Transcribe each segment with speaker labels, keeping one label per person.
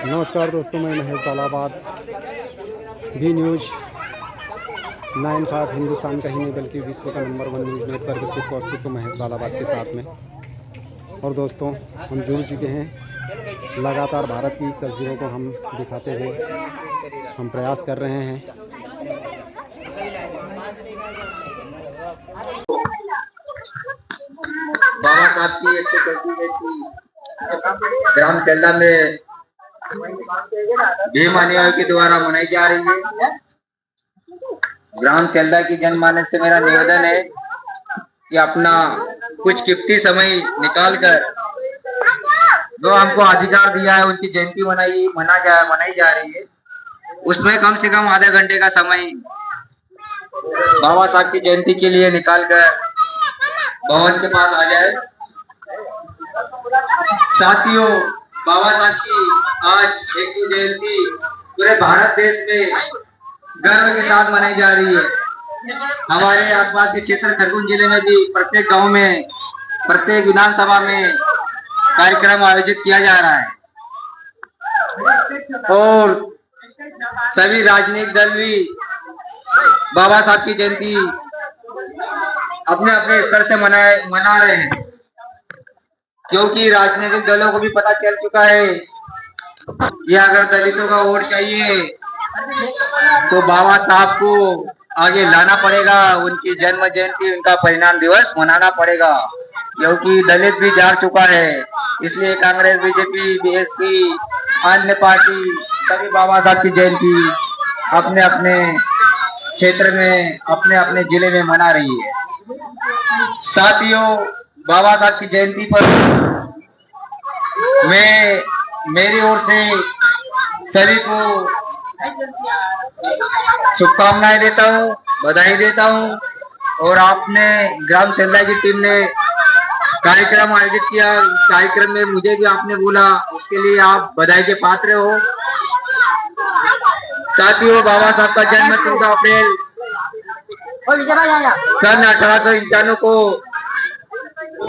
Speaker 1: नमस्कार दोस्तों, मैं महेश बालाबाद बी न्यूज़ 95 हिंदुस्तान का ही नहीं बल्कि विश्व का नंबर 1 न्यूज़ नेटवर्क सिर्फ और सिर्फ महेश बालाबाद के साथ में। और दोस्तों, हम जुड़ चुके हैं। लगातार भारत की तस्वीरों को हम दिखाते हुए हम प्रयास कर रहे हैं।
Speaker 2: बाबा साहब की 134वीं ग्राम चल्ला में भीम अनुयायियों के द्वारा मनाई जा रही है। ग्राम चल्ला की जनमानस से मेरा निवेदन है कि अपना कुछ कीमती समय निकालकर जो हमको अधिकार दिया है, उनकी जयंती मनाई जा रही है, उसमें कम से कम आधे घंटे का समय बाबा साहब की जयंती के लिए निकालकर भवन के पास आ जाए। साथियों, बाबा साहब की आज 100वीं जयंती पूरे भारत देश में गर्व के साथ मनाई जा रही है। हमारे आसपास के क्षेत्र खरगोन जिले में भी प्रत्येक गांव में, प्रत्येक विधानसभा में कार्यक्रम आयोजित किया जा रहा है और सभी राजनीतिक दल भी बाबा साहब की जयंती अपने अपने स्तर से मना रहे हैं, क्योंकि राजनीतिक दलों को भी पता चल चुका है कि अगर दलितों का वोट चाहिए तो बाबा साहब को आगे लाना पड़ेगा, उनकी जन्म जयंती, उनका परिणाम दिवस मनाना पड़ेगा, क्योंकि दलित भी जाग चुका है। इसलिए कांग्रेस, बीजेपी, बीएसपी, अन्य पार्टी सभी बाबा साहब की जयंती अपने अपने क्षेत्र में, अपने अपने जिले में मना रही है। साथियों, बाबा साहब की जयंती पर मैं मेरी ओर से सभी को शुभकामनाएं देता हूं, बधाई देता हूं। और आपने ग्राम चल्ला की टीम ने कार्यक्रम आयोजित किया, कार्यक्रम में मुझे भी आपने बोला, उसके लिए आप बधाई के पात्र हो। साथियों, बाबा साहब का जन्म 14 अप्रैल सन 1891 को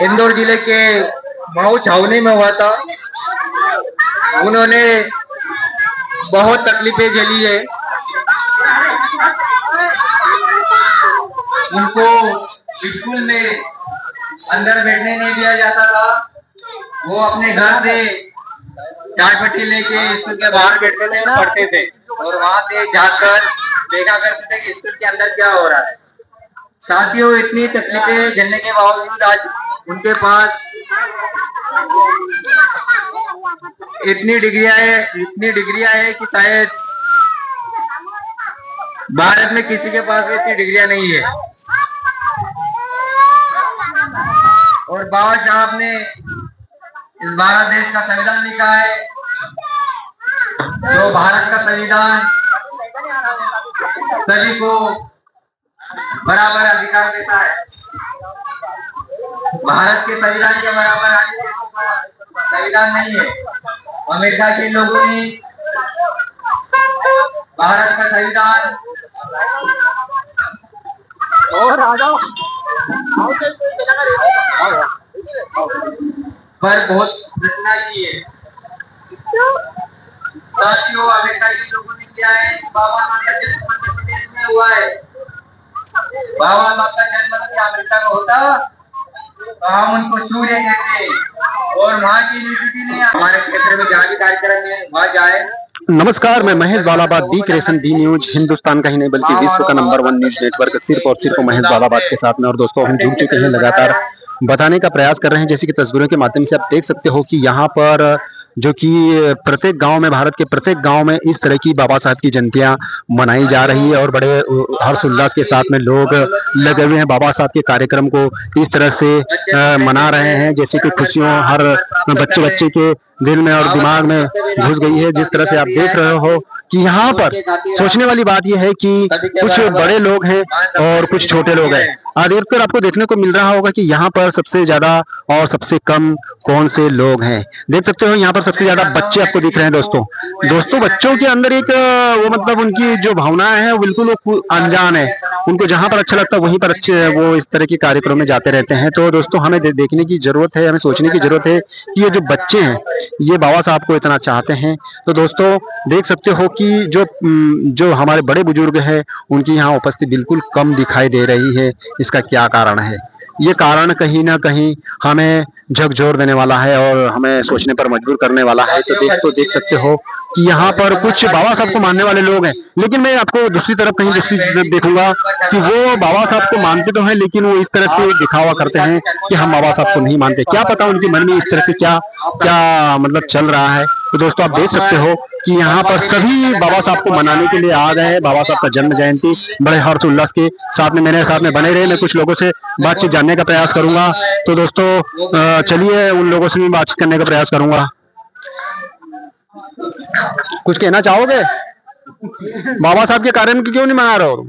Speaker 2: इंदौर जिले के मऊ छावनी में हुआ था। उन्होंने बहुत तकलीफें झेली है। उनको स्कूल में अंदर बैठने नहीं दिया जाता था। वो अपने घर से चाय पट्टी लेके स्कूल के बाहर बैठते थे और पढ़ते थे, और वहां से जाकर देखा करते थे कि स्कूल के अंदर क्या हो रहा है। साथियों, इतनी तकलीफें झेलने के बावजूद आज उनके पास इतनी डिग्रियां है कि शायद भारत में किसी के पास इतनी डिग्रियां नहीं है। और बाबा साहब ने इस भारत देश का संविधान लिखा है, जो भारत का संविधान सभी को बराबर अधिकार देता है। भारत के संविधान के बराबर संविधान नहीं है। अमेरिका के लोगों ने भारत का संविधान पर बहुत रचना की है। साथियों, अमेरिका के लोगों ने किया है, बाबा साहब का जन्म मध्य प्रदेश में हुआ है। बाबा साहब का जन्म अमेरिका में होता तो हम उनको सूर्य कहते, और वहाँ की यूनिवर्सिटी ने हमारे क्षेत्र में जहाँ भी कार्यक्रम है वहाँ जाए।
Speaker 1: नमस्कार, मैं Mahesh Balabad B creation B news Hindustan का ही नहीं बल्कि विश्व का नंबर 1 न्यूज़ नेटवर्क सिर्फ और सिर्फ महेश बालाबाद के साथ में। और दोस्तों, हम जुड़ चुके हैं, लगातार बताने का प्रयास कर रहे हैं। जैसे कि तस्वीरों के माध्यम से आप देख सकते हो कि यहाँ पर जो कि प्रत्येक गांव में, भारत के प्रत्येक गांव में इस तरह की बाबा साहब की जयंतियां मनाई जा रही है और बड़े हर्षोल्लास के साथ में लोग लगे हुए हैं। बाबा साहब के कार्यक्रम को इस तरह से मना रहे हैं जैसे कि खुशियों हर बच्चे के दिल में और दिमाग में घुस गई है। जिस तरह से आप देख रहे हो कि यहाँ पर सोचने वाली बात यह है कि कुछ बड़े लोग हैं और कुछ छोटे लोग हैं। अधिकतर आपको देखने को मिल रहा होगा कि यहाँ पर सबसे ज्यादा और सबसे कम कौन से लोग हैं। देख सकते हो यहाँ पर सबसे ज्यादा बच्चे आपको दिख रहे हैं दोस्तों। दोस्तों बच्चों के अंदर एक वो मतलब उनकी जो भावनाएं हैं वो बिल्कुल वो अनजान है। उनको जहां पर अच्छा लगता है वहीं पर अच्छे वो इस तरह के कार्यक्रम में जाते रहते हैं। तो दोस्तों हमें देखने की जरूरत है, हमें सोचने की जरूरत है कि ये जो बच्चे हैं ये बाबा साहब को इतना चाहते हैं। तो दोस्तों देख सकते हो कि जो हमारे बड़े बुजुर्ग हैं उनकी यहाँ उपस्थिति बिल्कुल कम दिखाई दे रही है। इसका क्या कारण है? ये कारण कहीं ना कहीं हमें झकझोर देने वाला है और हमें सोचने पर मजबूर करने वाला है। तो देख सकते हो कि यहाँ पर कुछ बाबा साहब को मानने वाले लोग हैं, लेकिन मैं आपको दूसरी तरफ देखूंगा कि वो बाबा साहब को मानते तो हैं लेकिन वो इस तरह से दिखावा करते हैं कि हम बाबा साहब को नहीं मानते। क्या पता उनके मन में इस तरह से क्या क्या मतलब चल रहा है। तो दोस्तों आप देख सकते हो कि यहाँ पर सभी बाबा साहब को मनाने के लिए आ गए हैं। बाबा साहब का जन्म जयंती बड़े हर्ष उल्लास के साथ में मेरे साथ में बने रहे। मैं कुछ लोगों से बातचीत जानने का प्रयास करूंगा। तो दोस्तों चलिए उन लोगों से भी बातचीत करने का प्रयास करूंगा। कुछ कहना चाहोगे? बाबा साहब के कारण क्यों नहीं मना रहे हो?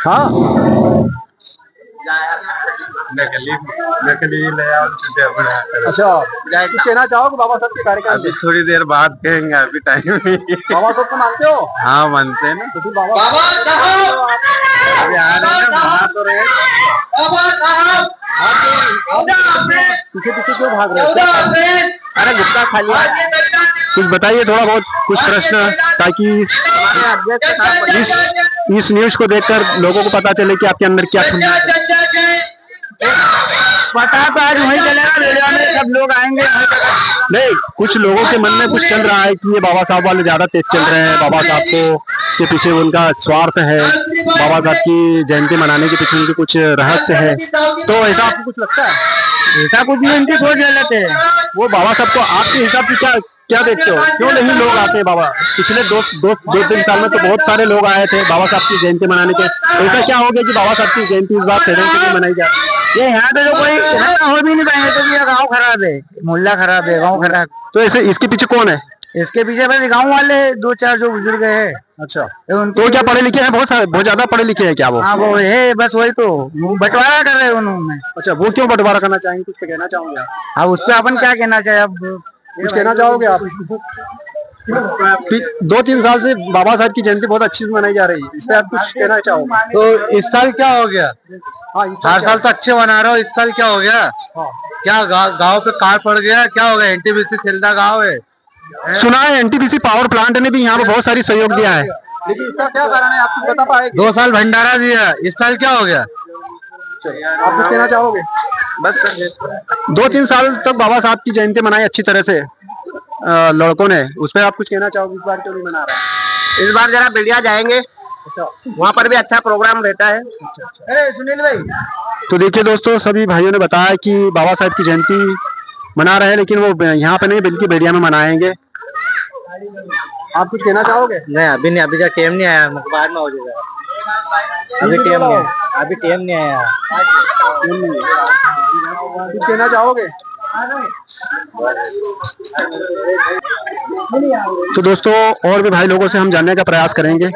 Speaker 1: हाँ अच्छा, कुछ कहना चाहोगे बाबा साहब के कार्यक्रम?
Speaker 3: अभी थोड़ी देर बाद कहेंगे, अभी टाइम नहीं।
Speaker 1: बाबा साहब को मानते हो?
Speaker 3: हाँ मानते हैं ना।
Speaker 1: तो फिर बाबा
Speaker 3: अभी आ रहे हैं ना, बना तो रहे।
Speaker 1: पीछे पीछे क्यों भाग रहे हो?
Speaker 3: अरे गुप्ता खा लिया।
Speaker 1: कुछ बताइए थोड़ा बहुत कुछ प्रश्न, ताकि इस न्यूज को देखकर लोगों को पता चले कि आपके अंदर क्या
Speaker 3: पता तो आज वही चलेगा, रेडियो में सब लोग आएंगे।
Speaker 1: नहीं, कुछ लोगों के मन में कुछ चल रहा है कि ये बाबा साहब वाले ज्यादा तेज चल रहे हैं, बाबा साहब को के पीछे उनका स्वार्थ है, बाबा साहब की जयंती मनाने के पीछे उनके कुछ रहस्य है। तो ऐसा आपको कुछ लगता है?
Speaker 3: ऐसा कुछ नहीं, इनकी सोच गलत है।
Speaker 1: वो बाबा साहब को आपके हिसाब से क्या क्या देखते हो? क्यों नहीं लोग आते हैं बाबा? पिछले दो तीन साल में तो बहुत सारे लोग आए थे बाबा साहब की जयंती मनाने के। ऐसा क्या हो गया कि बाबा साहब की जयंती इस बार शहरों के लिए मनाई जाए?
Speaker 3: ये यहाँ पे तो कोई हो भी नहीं पाएंगे, तो ये गाँव खराब है, मोहल्ला खराब है, गाँव खराब।
Speaker 1: तो ऐसे इसके पीछे कौन है?
Speaker 3: इसके पीछे बस गाँव वाले दो चार जो बुजुर्ग है।
Speaker 1: अच्छा, तो क्या पढ़े लिखे हैं? बहुत ज्यादा पढ़े लिखे हैं क्या वो?
Speaker 3: हाँ वो है, बस वही तो बंटवारा कर रहे हैं उन्होंने।
Speaker 1: अच्छा, वो क्यों बंटवारा करना चाहेंगे? कुछ तो कहना चाहोगे?
Speaker 3: हाँ उस पर अपन क्या कहना चाहिए? अब
Speaker 1: कुछ कहना चाहोगे आप? 2-3 साल से बाबा साहब की जयंती बहुत अच्छी से मनाई जा रही है, इस पे आप कुछ कहना चाहोगे?
Speaker 3: तो इस साल क्या हो गया?
Speaker 1: हाँ,
Speaker 3: हर साल तो अच्छे मना रहे हो, इस साल क्या हो गया?
Speaker 1: हाँ।
Speaker 3: क्या गांव पे कार पड़ गया? क्या हो गया? एनटीपीसी सिलदा गांव है।
Speaker 1: सुना है एनटीपीसी पावर प्लांट ने भी यहाँ पे बहुत सारी सहयोग दिया है, लेकिन इसका क्या कारण है आपको बता पाएंगे?
Speaker 3: 2 साल भंडारा दिया, इस साल क्या हो गया?
Speaker 1: आप कुछ कहना चाहोगे?
Speaker 3: बस
Speaker 1: 2-3 साल तक बाबा साहब की जयंती मनाई अच्छी तरह से लड़कों ने, उस पर आप कुछ कहना चाहोगे? इस बार क्यों नहीं मना रहा?
Speaker 3: इस बार जरा बिलिया जाएंगे, वहाँ पर भी अच्छा प्रोग्राम रहता है।
Speaker 1: सुनील भाई, तो देखिए दोस्तों सभी भाइयों ने बताया कि बाबा साहब की जयंती मना रहे हैं, लेकिन वो यहाँ पे नहीं बल्कि बेड़िया में मनाएंगे। आप कुछ कहना चाहोगे?
Speaker 3: नहीं अभी नहीं, अभी तक टाइम नहीं आया, बाद में हो जाएगा। अभी टाइम नहीं, अभी टाइम नहीं आया।
Speaker 1: कुछ कहना चाहोगे? तो दोस्तों और भी भाई लोगों से हम जानने का प्रयास करेंगे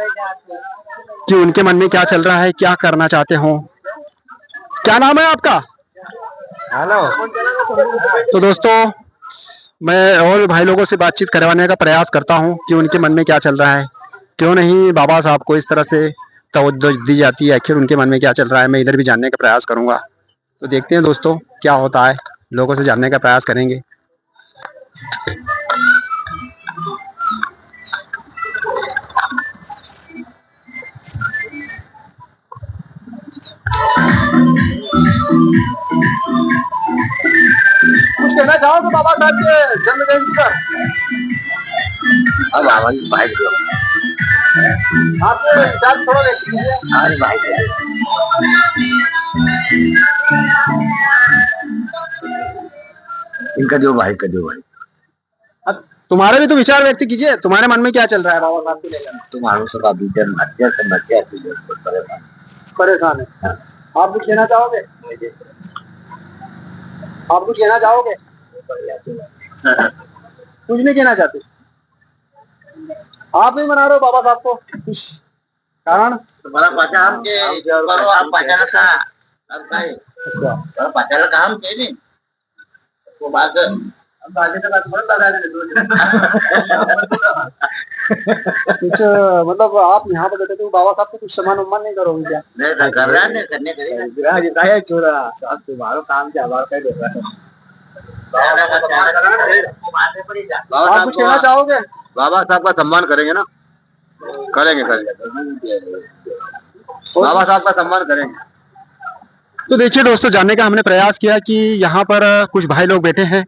Speaker 1: कि उनके मन में क्या चल रहा है, क्या करना चाहते हो। क्या नाम है आपका?
Speaker 3: हेलो।
Speaker 1: तो दोस्तों मैं और भी भाई लोगों से बातचीत करवाने का प्रयास करता हूं कि उनके मन में क्या चल रहा है, क्यों नहीं बाबा साहब को इस तरह से तवज्जो दी जाती है, आखिर उनके मन में क्या चल रहा है। मैं इधर भी जानने का प्रयास करूंगा। तो देखते हैं दोस्तों क्या होता है, लोगों से जानने का प्रयास करेंगे। कुछ कहना चाहोगे बाबा साहब के जन्म जयंती पर?
Speaker 3: अब आवाज भाई दो,
Speaker 1: आपके विचार थोड़ा देखिए।
Speaker 3: अरे भाई इनका जो भाई का जो भाई,
Speaker 1: अब तुम्हारे भी तो विचार व्यक्त कीजिए, तुम्हारे मन में क्या चल रहा है बाबा साहब को लेकर?
Speaker 3: तुम्हारों सब भीतर मध्य समस्या
Speaker 1: परेशान है। आप कुछ कहना चाहोगे? आप कुछ कहना चाहोगे? कुछ नहीं कहना चाहते? आप नहीं मना रहे हो बाबा साहब को? कारण
Speaker 3: तुम्हाला पाचा आमचे करो आप पाचाला का अब काय तर पाचाला काम केले तो बाग बागे तर बहुत
Speaker 1: कुछ मतलब आप यहाँ पे बैठे थे बाबा साहब को कुछ सम्मान उम्मान नहीं करोगे क्या?
Speaker 3: नहीं कर रहा है करने करेगा ग्राह जी है छोरा साहब तुम्हारा काम क्या बात कर देगा
Speaker 1: आप कुछ कहना चाहोगे?
Speaker 2: बाबा साहब का सम्मान करेंगे ना, करेंगे बाबा साहब का सम्मान करेंगे।
Speaker 1: तो देखिए दोस्तों, जानने का हमने प्रयास किया कि यहाँ पर कुछ भाई लोग बैठे हैं,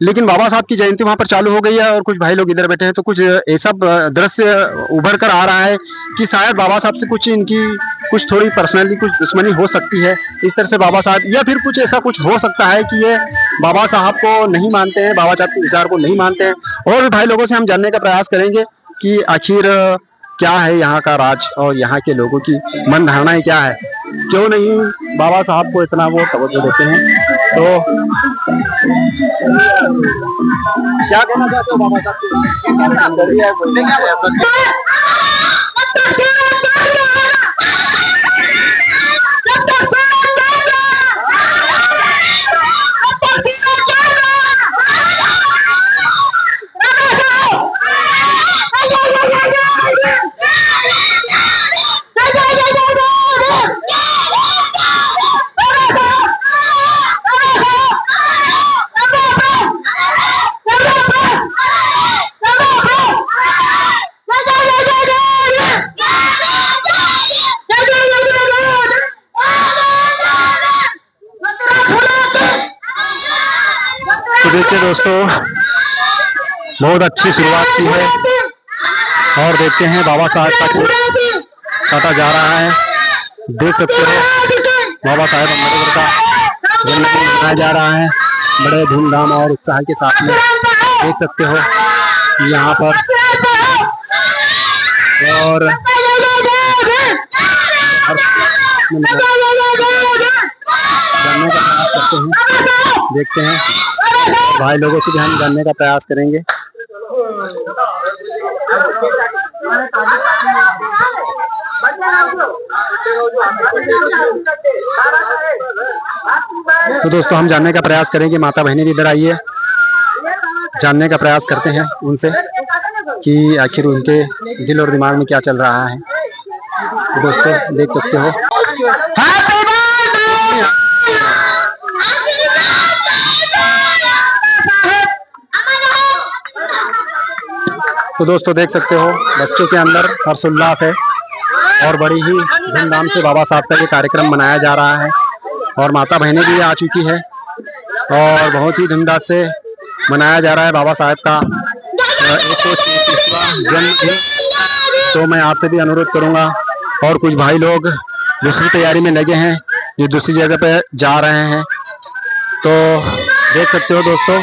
Speaker 1: लेकिन बाबा साहब की जयंती वहां पर चालू हो गई है और कुछ भाई लोग इधर बैठे हैं। तो कुछ ऐसा दृश्य उभर कर आ रहा है कि शायद बाबा साहब से कुछ इनकी कुछ थोड़ी पर्सनली कुछ दुश्मनी हो सकती है। इस तरह से बाबा साहब, या फिर कुछ ऐसा कुछ हो सकता है कि ये बाबा साहब को नहीं मानते हैं, बाबा साहब के विचार को नहीं मानते हैं। और भी भाई लोगों से हम जानने का प्रयास करेंगे कि आखिर क्या है यहाँ का राज और यहाँ के लोगों की मन धारणाएं क्या है, क्यों नहीं बाबा साहब को इतना वो तवज्जो देते हैं। तो क्या कहना चाहते हो बाबा साहब देखिए दोस्तों, बहुत अच्छी शुरुआत की है और देखते हैं बाबा साहब का काटा जा रहा है। देख सकते हो बाबा साहेब अम्बेडकर का जन्मदिन मनाया जा रहा है बड़े धूमधाम और उत्साह के साथ में। देख सकते हो यहाँ पर और जानने का प्रयास करते हैं, देखते हैं भाई लोगों से भी हम जानने का प्रयास करेंगे। तो दोस्तों, हम जानने का प्रयास करेंगे, माता बहनें भी इधर आइए, जानने का प्रयास करते हैं उनसे कि आखिर उनके दिल और दिमाग में क्या चल रहा है। तो दोस्तों देख सकते हो तो दोस्तों देख सकते हो बच्चों के अंदर हर्षोल्लास है और बड़ी ही धूमधाम से बाबा साहब का ये कार्यक्रम मनाया जा रहा है और माता बहनें भी आ चुकी है और बहुत ही धूमधाम से मनाया जा रहा है बाबा साहब का 133वां जन्मदिन। तो मैं आपसे भी अनुरोध करूंगा और कुछ भाई लोग दूसरी तैयारी में लगे हैं, ये दूसरी जगह पे जा रहे हैं। तो देख सकते हो दोस्तों,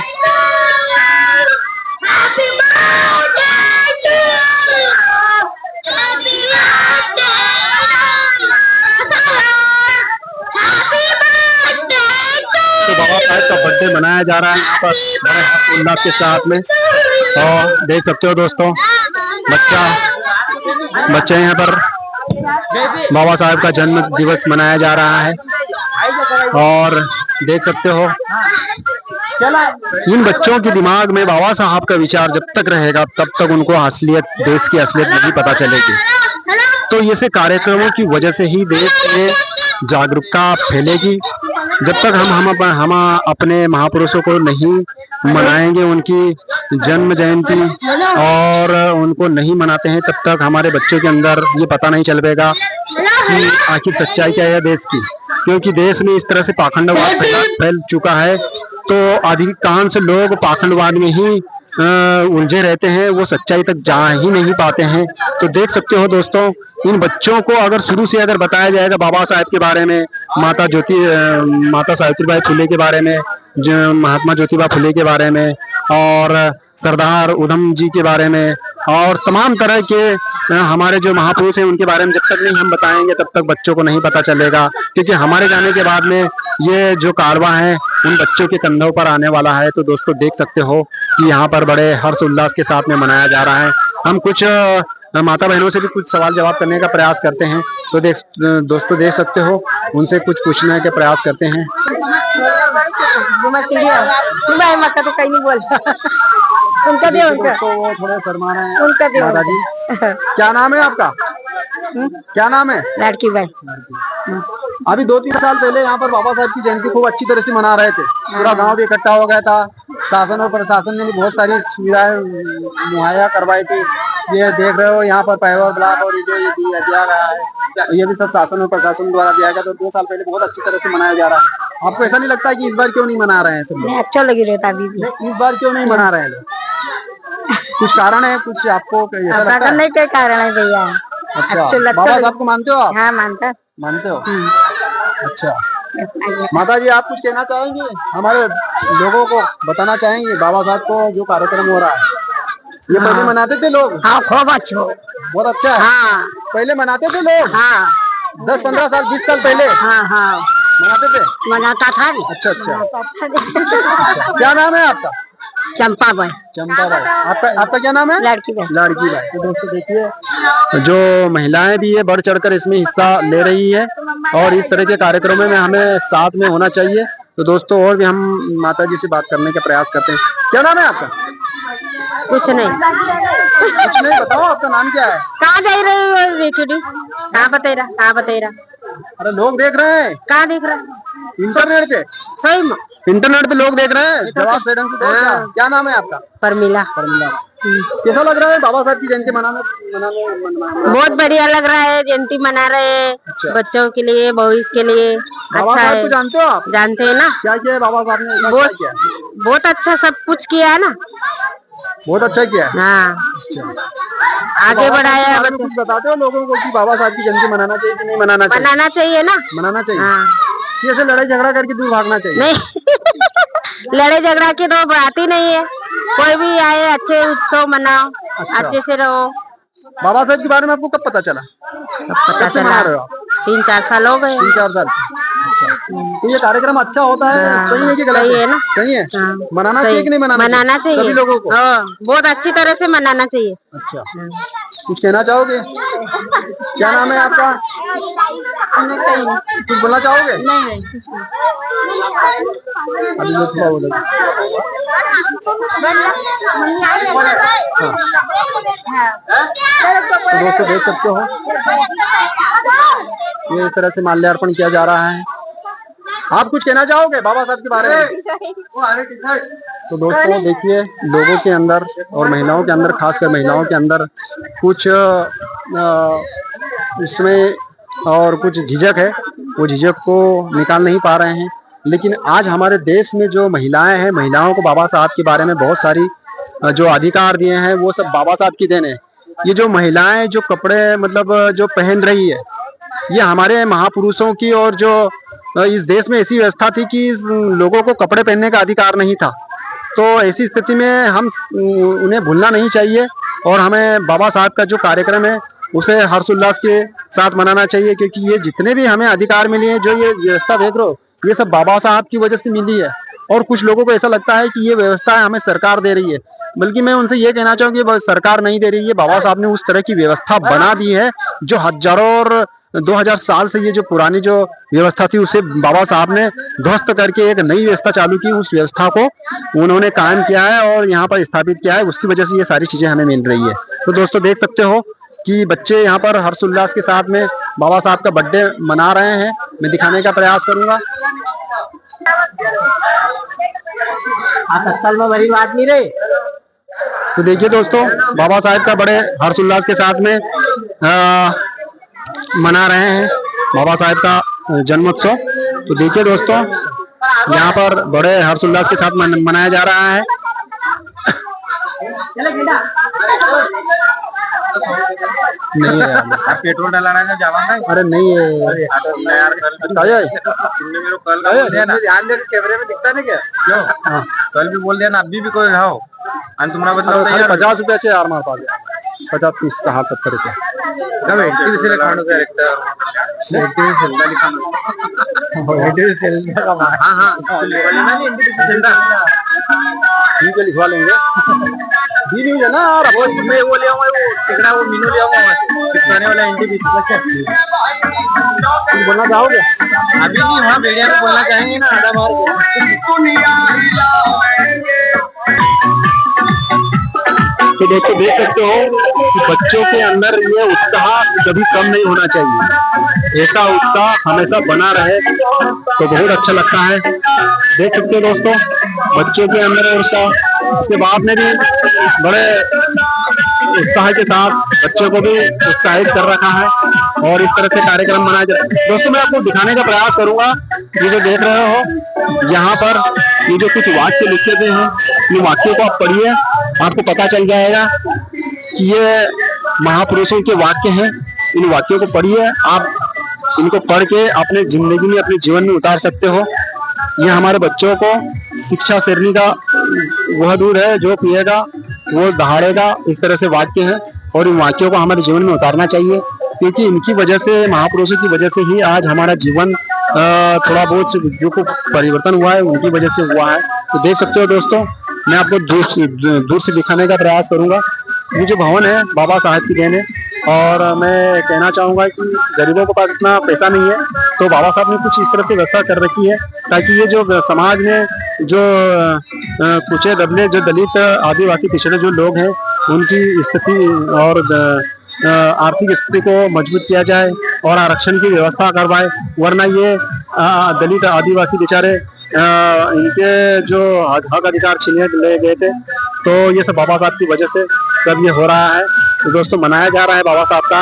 Speaker 1: बाबा साहब का बर्थडे मनाया जा रहा है यहाँ पर बड़े हर्षोल्लास के साथ में। और देख सकते हो दोस्तों, बच्चे यहाँ पर बाबा साहब का जन्म दिवस मनाया जा रहा है और देख सकते हो इन बच्चों के दिमाग में बाबा साहब का विचार जब तक रहेगा तब तक उनको असलियत, देश की असलियत नहीं पता चलेगी। तो ऐसे कार्यक्रमों की वजह से ही देश में जागरूकता फैलेगी। जब तक हम अपने महापुरुषों को नहीं मनाएंगे, उनकी जन्म जयंती और उनको नहीं मनाते हैं, तब तक हमारे बच्चों के अंदर ये पता नहीं चल पाएगा कि आखिर सच्चाई क्या है देश की। क्योंकि देश में इस तरह से पाखंडवाद फैल चुका है, तो अधिकांश लोग पाखंडवाद में ही उलझे रहते हैं, वो सच्चाई तक जा ही नहीं पाते हैं। तो देख सकते हो दोस्तों, इन बच्चों को अगर शुरू से अगर बताया जाएगा बाबा साहब के बारे में, माता सावित्रीबाई फुले के बारे में, जो महात्मा ज्योतिबा फुले के बारे में और सरदार उधम जी के बारे में और तमाम तरह के हमारे जो महापुरुष हैं उनके बारे में जब तक नहीं हम बताएंगे तब तक बच्चों को नहीं पता चलेगा। क्योंकि हमारे जाने के बाद में ये जो कारवां है उन बच्चों के कंधों पर आने वाला है। तो दोस्तों देख सकते हो कि यहाँ पर बड़े हर्ष उल्लास के साथ में मनाया जा रहा है। हम कुछ माता बहनों से भी कुछ सवाल जवाब करने का प्रयास करते हैं। तो दोस्तों देख सकते हो, उनसे कुछ पूछने के प्रयास करते हैं।
Speaker 4: माता तो कहीं नहीं बोलता। उनका दे, उनका
Speaker 1: तो वो थोड़े शर्मा रहे हैं।
Speaker 4: उनका दे,
Speaker 1: माता जी, क्या नाम है आपका? क्या नाम है?
Speaker 4: लड़की भाई।
Speaker 1: अभी 2-3 साल पहले यहाँ पर बाबा साहब की जयंती खूब अच्छी तरह से मना रहे थे। पूरा गांव भी इकट्ठा हो गया था। शासन और प्रशासन ने भी बहुत सारी सुविधाएं मुहैया करवाई थी। ये देख रहे हो यहाँ पर पावर ब्लॉक और ये दिया गया है, ये भी सब शासन और प्रशासन द्वारा दिया गया। तो 2 साल पहले बहुत अच्छी तरह से मनाया जा रहा है। आपको ऐसा नहीं लगता है कि इस बार क्यों नहीं मना रहे हैं सब लोग?
Speaker 4: अच्छा लगी रहता अभी भी।
Speaker 1: इस बार क्यों नहीं मना रहे हैं लोग? कुछ कारण है, कुछ आपको ऐसा लगता है?
Speaker 4: नहीं, कोई कारण है भैया।
Speaker 1: अच्छा, बाबा साहब को मानते हो आप?
Speaker 4: हाँ, मानते
Speaker 1: हो। अच्छा, माता जी आप कुछ कहना चाहेंगे? हमारे लोगों को बताना चाहेंगे बाबा साहब को जो कार्यक्रम हो रहा है, ये पहले मनाते थे लोग?
Speaker 4: हाँ, खूब अच्छा,
Speaker 1: बहुत अच्छा है।
Speaker 4: हाँ,
Speaker 1: पहले मनाते थे लोग?
Speaker 4: हाँ,
Speaker 1: 10-15 साल 20 साल पहले
Speaker 4: हाँ
Speaker 1: मनाते थे?
Speaker 4: मनाता था।
Speaker 1: अच्छा। क्या नाम है आपका?
Speaker 4: चंपा भाई।
Speaker 1: चंपा भाई। आपका क्या नाम है?
Speaker 4: लड़की भाई।
Speaker 1: तो दोस्तों देखिए, जो महिलाएं भी है बढ़ चढ़कर इसमें हिस्सा ले रही है और इस तरह के कार्यक्रमों में हमें साथ में होना चाहिए। तो दोस्तों और भी हम माता जी से बात करने का प्रयास करते हैं। क्या नाम है आपका?
Speaker 4: कुछ नहीं,
Speaker 1: बताओ आपका नाम क्या है?
Speaker 4: कहाँ जा रही हो बेचुड़ी? कहाँ बता रहा?
Speaker 1: अरे लोग देख रहे हैं।
Speaker 4: कहाँ देख रहा?
Speaker 1: इंटरनेट पे।
Speaker 4: सही में
Speaker 1: इंटरनेट पे लोग देख रहे हैं। जवाब से ढंग से दो। क्या नाम है आपका?
Speaker 4: परमिला।
Speaker 1: कैसा लग रहा है बाबा साहब की जयंती मनाना?
Speaker 4: बहुत बढ़िया लग रहा है, जयंती मना रहे हैं।
Speaker 1: अच्छा।
Speaker 4: बच्चों के लिए, भविष्य के लिए
Speaker 1: बाबा
Speaker 4: अच्छा
Speaker 1: साहब
Speaker 4: है।
Speaker 1: को जानते हो आप?
Speaker 4: जानते हैं ना।
Speaker 1: क्या किया है बाबा साहब ने?
Speaker 4: बहुत अच्छा सब कुछ किया है ना।
Speaker 1: बहुत अच्छा किया है।
Speaker 4: हाँ, आगे बढ़ाया।
Speaker 1: कुछ बताते हो लोगों को कि बाबा साहब की जयंती मनाना चाहिए कि नहीं मनाना चाहिए?
Speaker 4: मनाना चाहिए ना।
Speaker 1: मनाना चाहिए।
Speaker 4: हाँ।
Speaker 1: ऐसे लड़ाई झगड़ा करके दूर भागना चाहिए?
Speaker 4: नहीं लड़ाई झगड़ा की तो बात ही नहीं है। कोई भी आए, अच्छे उत्सव मनाओ।
Speaker 1: अच्छा।
Speaker 4: अच्छे से रहो।
Speaker 1: बाबा साहब के बारे में आपको कब पता चला?
Speaker 4: पता
Speaker 1: कब से मना रहे हो आप?
Speaker 4: 3-4 साल हो गए।
Speaker 1: 3-4 साल। तो ये कार्यक्रम अच्छा होता है? सही है कि गलत?
Speaker 4: सही है ना।
Speaker 1: सही है।
Speaker 4: हाँ।
Speaker 1: मनाना चाहिए कि नहीं
Speaker 4: मनाना चाहिए
Speaker 1: सभी लोगों को?
Speaker 4: बहुत अच्छी तरह से मनाना चाहिए।
Speaker 1: अच्छा, कुछ कहना चाहोगे? क्या नाम है आपका? कुछ बोलना चाहोगे?
Speaker 4: नहीं।
Speaker 1: अभी जो थोड़ा बोलो। तो दोस्तों देख सकते हो, ये इस तरह से माल्यार्पण किया जा रहा है। आप कुछ कहना चाहोगे बाबा साहब के बारे में? तो दोस्तों देखिए, लोगों के अंदर और महिलाओं के अंदर, खासकर महिलाओं के अंदर कुछ इसमें और कुछ झिझक है। वो झिझक को निकाल नहीं पा रहे हैं। लेकिन आज हमारे देश में जो महिलाएं हैं, महिलाओं को बाबा साहब के बारे में बहुत सारी जो अधिकार दिए हैं, वो सब बाबा साहब की देन है। ये जो महिलाएं जो कपड़े मतलब जो पहन रही है, ये हमारे महापुरुषों की, और जो इस देश में ऐसी व्यवस्था थी कि लोगों को कपड़े पहनने का अधिकार नहीं था। तो ऐसी स्थिति में हम उन्हें भूलना नहीं चाहिए और हमें बाबा साहब का जो कार्यक्रम है उसे हर्षोल्लास के साथ मनाना चाहिए, क्योंकि ये जितने भी हमें अधिकार मिले हैं, जो ये व्यवस्था देख रहे हो, ये सब बाबा साहब की वजह से मिली है। और कुछ लोगों को ऐसा लगता है कि ये व्यवस्था हमें सरकार दे रही है, बल्कि मैं उनसे ये कहना चाहूँगी सरकार नहीं दे रही है। बाबा साहब ने उस तरह की व्यवस्था बना दी है जो हजारों और 2000 साल से ये जो पुरानी जो व्यवस्था थी उसे बाबा साहब ने ध्वस्त करके एक नई व्यवस्था चालू की। उस व्यवस्था को उन्होंने कायम किया है और यहाँ पर स्थापित किया है, उसकी वजह से ये सारी चीजें हमें मिल रही है। तो दोस्तों देख सकते हो कि बच्चे यहाँ पर हर्षोल्लास के साथ में बाबा साहब का बर्थडे मना रहे हैं। मैं दिखाने का प्रयास करूंगा।
Speaker 4: असल में बड़ी बात नहीं रही।
Speaker 1: तो देखिए दोस्तों, बाबा साहब का बड़े हर्षोल्लास के साथ में मना रहे हैं बाबा साहब का जन्मोत्सव। तो देखिए दोस्तों, यहाँ पर बड़े हर्षोल्लास के साथ मनाया जा रहा है। नहीं है
Speaker 2: पेट्रोल डलाना है जावाना है।
Speaker 1: अरे नहीं है
Speaker 2: ध्यान दे, कैमरे में दिखता नहीं क्या? क्यों? कल भी बोल दिया ना, अभी भी कोई खाओ आणि तुम्हाला बदलाव
Speaker 1: 50 रुपयाचे यार मार पाहिजे। 50, 30, 60, 70 रुपये
Speaker 2: खाणं
Speaker 1: ठीक है, लिखवा लेंगे। बी न्यूज है ना यार,
Speaker 2: मैं वो ले आऊंगा, वो टिकड़ा वो मीनू ले आऊंगा वहाँ से, चिपकाने वाला एनटीवी।
Speaker 1: तुम बोलना चाहोगे?
Speaker 2: अभी नहीं, वहाँ मीडिया में बोलना चाहेंगे ना, आधा मार
Speaker 1: तो दोस्तों देख सकते हो कि बच्चों के अंदर ये उत्साह कभी कम नहीं होना चाहिए, ऐसा उत्साह हमेशा बना रहे तो बहुत अच्छा लगता है। देख सकते हो दोस्तों बच्चों के अंदर उत्साह, उसके बाद में भी बड़े उत्साह के साथ बच्चों को भी उत्साहित कर रखा है और इस तरह से कार्यक्रम मनाया जा रहा है। दोस्तों मैं आपको दिखाने का प्रयास करूंगा, ये जो देख रहे हो यहाँ पर ये जो कुछ वाक्य लिखे गए हैं, इन वाक्यों को आप पढ़िए, आपको पता चल जाएगा कि ये महापुरुषों के वाक्य हैं। इन वाक्यों को पढ़िए, आप इनको पढ़ के अपने जिंदगी में, अपने जीवन में उतार सकते हो। ये हमारे बच्चों को शिक्षा शेरनी का वह दूध है जो पिएगा वो दहाड़ेगा, इस तरह से वाक्य हैं और इन वाक्यों को हमारे जीवन में उतारना चाहिए, क्योंकि इनकी वजह से, महापुरुषों की वजह से ही आज हमारा जीवन थोड़ा बहुत जो कुछ परिवर्तन हुआ है उनकी वजह से हुआ है। तो देख सकते हो दोस्तों, मैं आपको दूर से दिखाने का प्रयास करूंगा। ये जो भवन है बाबा साहब की देन है और मैं कहना चाहूंगा कि गरीबों के पास इतना पैसा नहीं है, तो बाबा साहब ने कुछ इस तरह से व्यवस्था कर रखी है ताकि ये जो समाज में जो कुचे दबले, जो दलित आदिवासी पिछड़े जो लोग हैं उनकी स्थिति और आर्थिक स्थिति को मजबूत किया जाए और आरक्षण की व्यवस्था करवाए, वरना ये दलित आदिवासी बेचारे इनके जो हक अधिकार छीने ले गए थे, तो ये सब बाबा साहब की वजह से सब ये हो रहा है। तो दोस्तों मनाया जा रहा है बाबा साहब का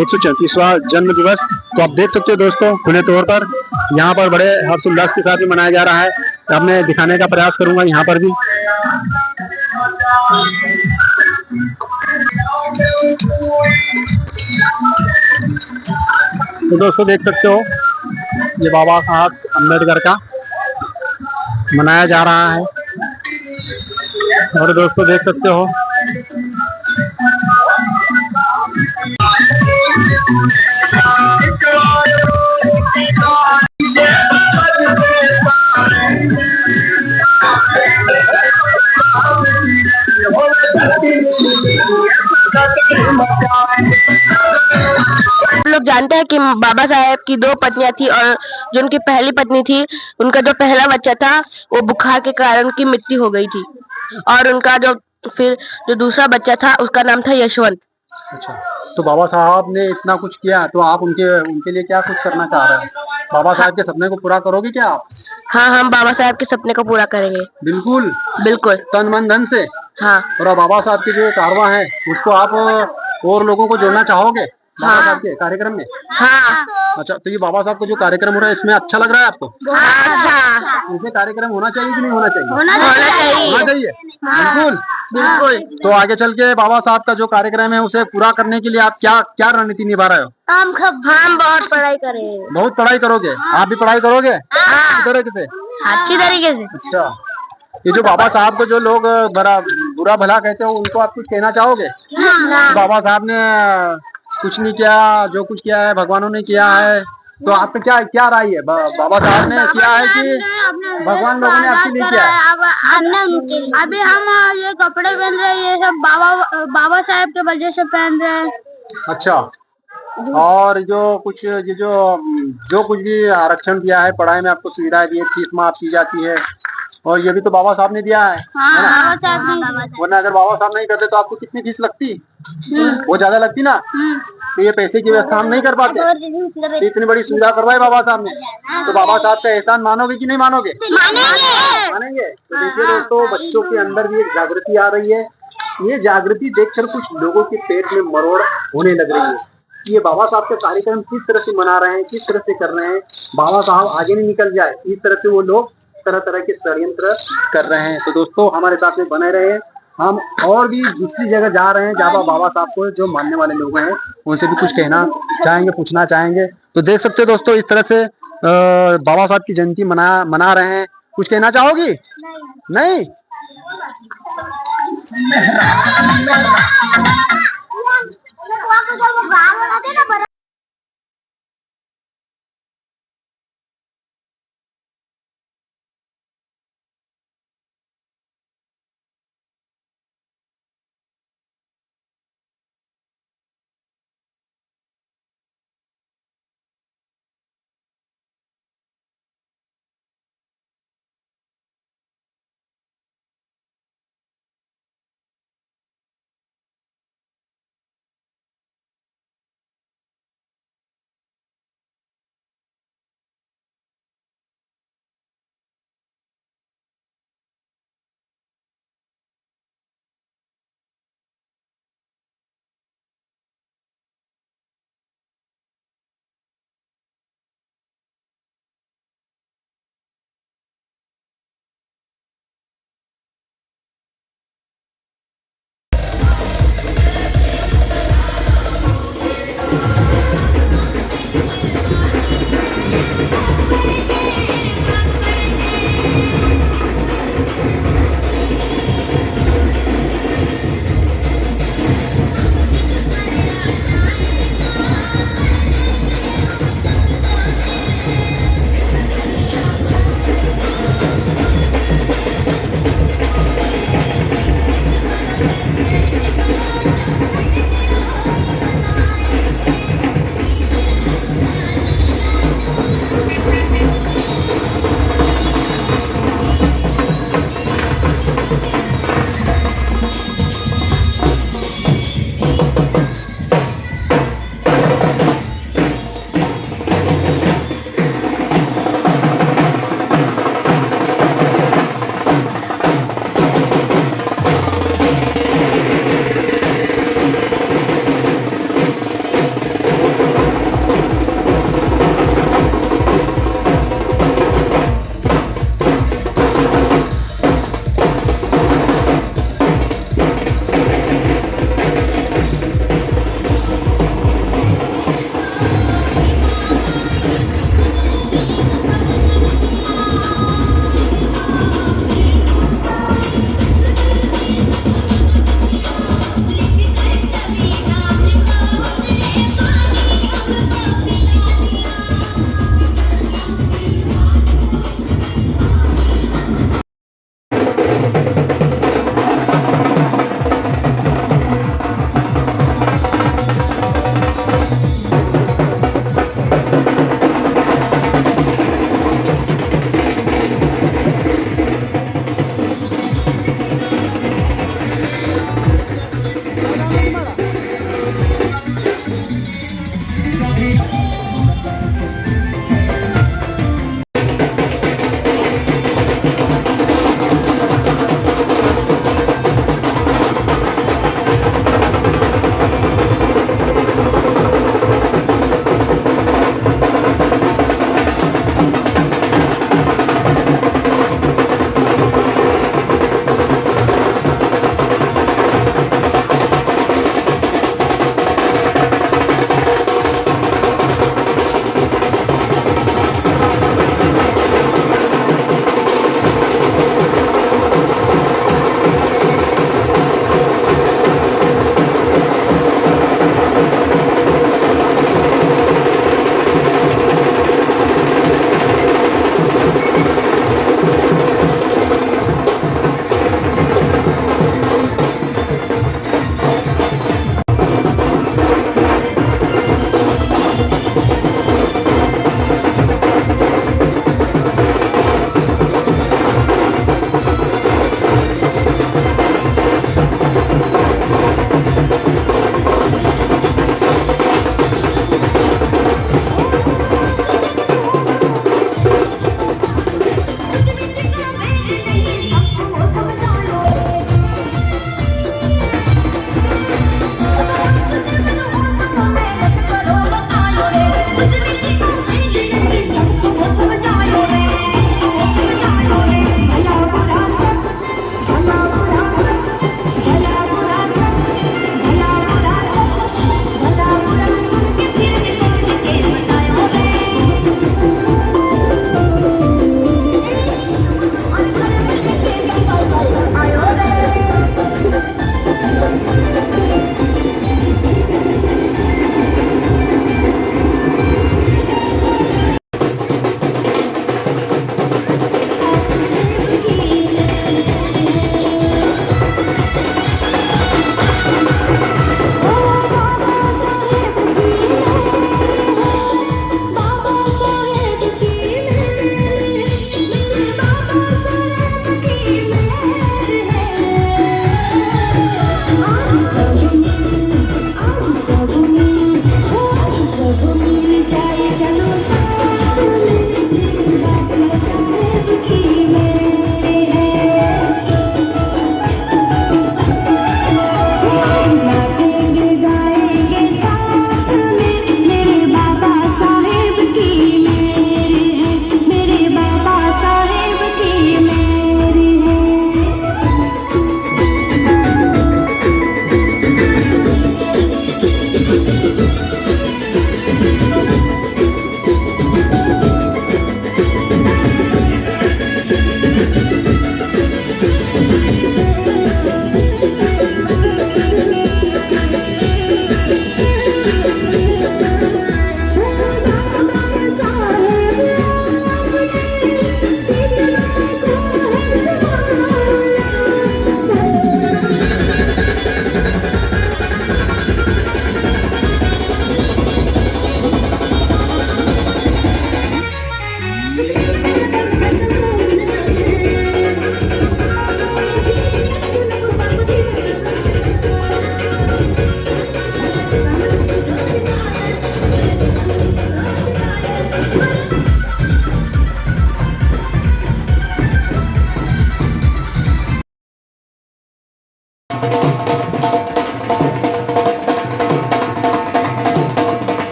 Speaker 1: 134वां जन्म दिवस। तो आप देख सकते हो दोस्तों खुले तौर पर यहाँ पर बड़े हर्षोल्लास के साथ भी मनाया जा रहा है। अब मैं दिखाने का प्रयास करूंगा यहाँ पर भी। तो दोस्तों देख सकते हो ये बाबा साहब अम्बेडकर का मनाया जा रहा है और दोस्तों देख सकते हो
Speaker 4: लोग जानते हैं कि बाबा साहेब की 2 पत्नियां थी और जो उनकी पहली पत्नी थी, उनका जो पहला बच्चा था वो बुखार के कारण उनकी मृत्यु हो गई थी और उनका जो दूसरा बच्चा था उसका नाम था यशवंत।
Speaker 1: अच्छा, तो बाबा साहब ने इतना कुछ किया, तो आप उनके लिए क्या कुछ करना चाह रहे हैं? बाबा साहब के सपने को पूरा करोगे क्या आप?
Speaker 4: हाँ, हम बाबा साहब के सपने को पूरा करेंगे।
Speaker 1: बिल्कुल
Speaker 4: बिल्कुल,
Speaker 1: तन मन धन से।
Speaker 4: हाँ।
Speaker 1: और बाबा साहब के जो कारवां है उसको आप और लोगों को जोड़ना चाहोगे बाबा साहब के कार्यक्रम में?
Speaker 4: हाँ।
Speaker 1: अच्छा, तो ये बाबा साहब का जो कार्यक्रम हो रहा है इसमें अच्छा लग रहा है आपको?
Speaker 4: अच्छा,
Speaker 1: ऐसे कार्यक्रम होना चाहिए कि नहीं होना चाहिए?
Speaker 4: होना चाहिए।
Speaker 1: होना चाहिए, बिल्कुल
Speaker 4: बिल्कुल।
Speaker 1: तो आगे चल के बाबा साहब का जो कार्यक्रम है उसे पूरा करने के लिए आप क्या रणनीति निभा रहे हो?
Speaker 4: हम बहुत पढ़ाई करेंगे।
Speaker 1: बहुत पढ़ाई करोगे? आप भी पढ़ाई करोगे अच्छी तरीके से?
Speaker 4: अच्छी तरीके से।
Speaker 1: अच्छा, ये जो बाबा साहब को जो लोग बड़ा बुरा भला कहते हो उनको आप कुछ कहना चाहोगे? बाबा साहब ने कुछ नहीं किया, जो कुछ किया है भगवानों ने किया है, तो आपका क्या राय है? बाबा साहब ने किया है कि भगवान लोगों ने आपके लिए किया है?
Speaker 5: अभी हम ये कपड़े पहन रहे हैं, ये सब बाबा साहब के वजह से पहन रहे हैं।
Speaker 1: अच्छा, और जो कुछ भी आरक्षण दिया है, पढ़ाई में आपको सुविधाएं दी है, फीस माफ की जाती है, और ये भी तो बाबा साहब ने दिया है ना? वरना अगर बाबा साहब नहीं करते तो आपको कितनी फीस लगती? वो ज्यादा लगती ना, तो ये पैसे की व्यवस्था हम नहीं कर पाते, तो इतनी बड़ी सुविधा करवाई बाबा साहब ने, तो बाबा साहब का एहसान मानोगे कि नहीं मानोगे? मानेंगे। तो देखिए दोस्तों, बच्चों के अंदर भी एक जागृति आ रही है। ये जागृति देखकर कुछ लोगों के पेट में मरोड़ होने लग रही है कि ये बाबा साहब का कार्यक्रम किस तरह से मना रहे हैं, किस तरह से कर रहे हैं, बाबा साहब आगे नहीं निकल जाए, इस तरह से वो लोग तरह तरह के षड्यंत्र कर रहे हैं। तो दोस्तों हमारे साथ में बने रहे, हम और भी दूसरी जगह जा रहे हैं जहाँ बाबा साहब को जो मानने वाले लोग हैं उनसे भी कुछ कहना चाहेंगे, पूछना चाहेंगे। तो देख सकते हो दोस्तों, इस तरह से बाबा साहब की जयंती मना रहे हैं। कुछ कहना चाहोगी? नहीं?